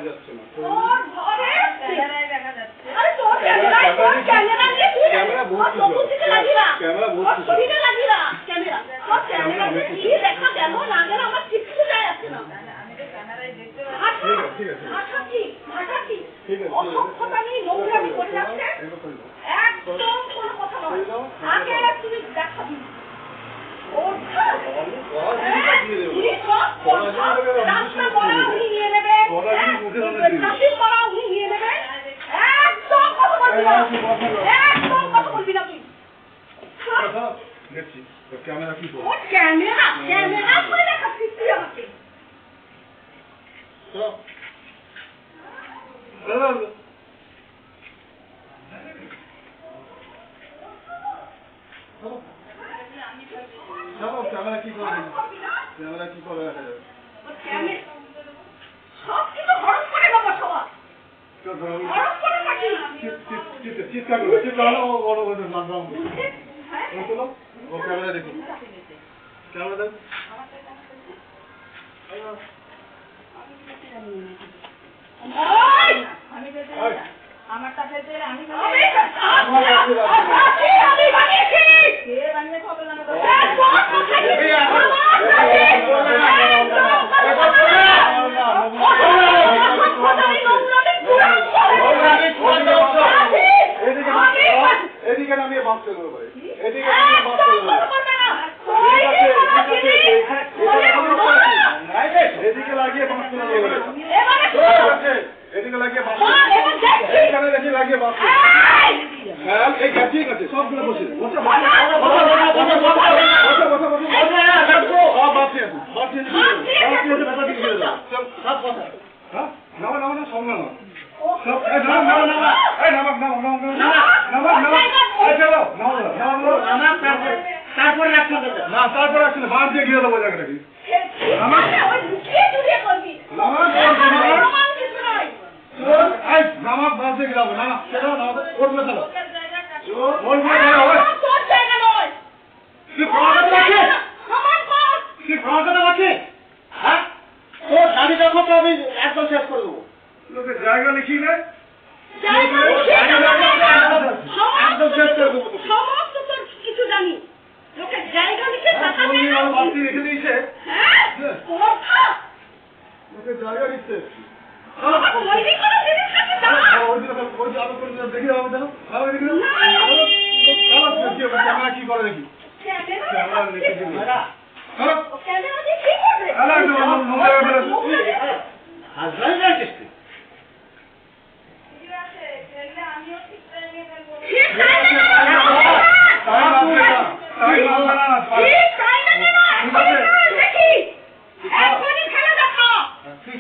যাচ্ছে না তোর ঘরে ক্যামেরায় দেখা যাচ্ছে আরে তোর ক্যামেরা নিয়ে তুই ক্যামেরা ভর্তি ক্যামেরা ভর্তি শরীরে লাগিয়ে না ক্যামেরা তোর ক্যামেরাতে কি দেখা গেল না গেল আমার কিছু যায় আসছে না আমি তো ক্যামেরায় দেখতে পাচ্ছি ঠিক আছে ঠিক আছে অসভ্যতা নিয়ে নোংরামি করে যাচ্ছে একদম কোনো কথা নয় আগে তুমি দেখাবি ওঠা রাস্তা করা উনি নিয়ে নেবে ট্রাফিক করা উনি নিয়ে নেবে একদম কথা বলবি না একদম কথা বলবি না তুই দেখছি ক্যামেরা কি করবে ও ক্যামেরা করে দেখাচ্ছিস তুই আমাকে ক্যামেরা কি করবে ক্যামেরা কি করবে সব কিছু হরফ করে দেবো সবার হরফ করে থাকি চিৎকার করবে চিৎকার হলো বড় বড় নাম ও ক্যামেরা দেখুন ক্যামেরা দেখ আমার কাছে আমি বানিয়েছি কে বানিয়ে হবে না এদিকে নামিয়ে বাস চলে যাবে এদিকে নামিয়ে বাস চলে যাবে এদিকে লাগিয়ে বাস চলে যাবে এদিকে লাগিয়ে বাস এখানে দেখি লাগিয়ে বাস হ্যাঁ এই ঠিক আছে সবগুলো বসে বসে তারপরে রাখছেন বাদ দিয়ে গিয়ে দেবো জায়গাটাকে নামাক বাদ দিয়ে গেলাম না সেটা করবে চলো আমি একদম শেষ করে দেবো লোকের জায়গা লিখি না একদম শেষ করে দেবো সমস্ত তোর কিছু জানি লোকের জায়গা লিখে রেখে দিয়েছে লোকের জায়গা লিখছে ক্যামেরা কি করে দেখি কি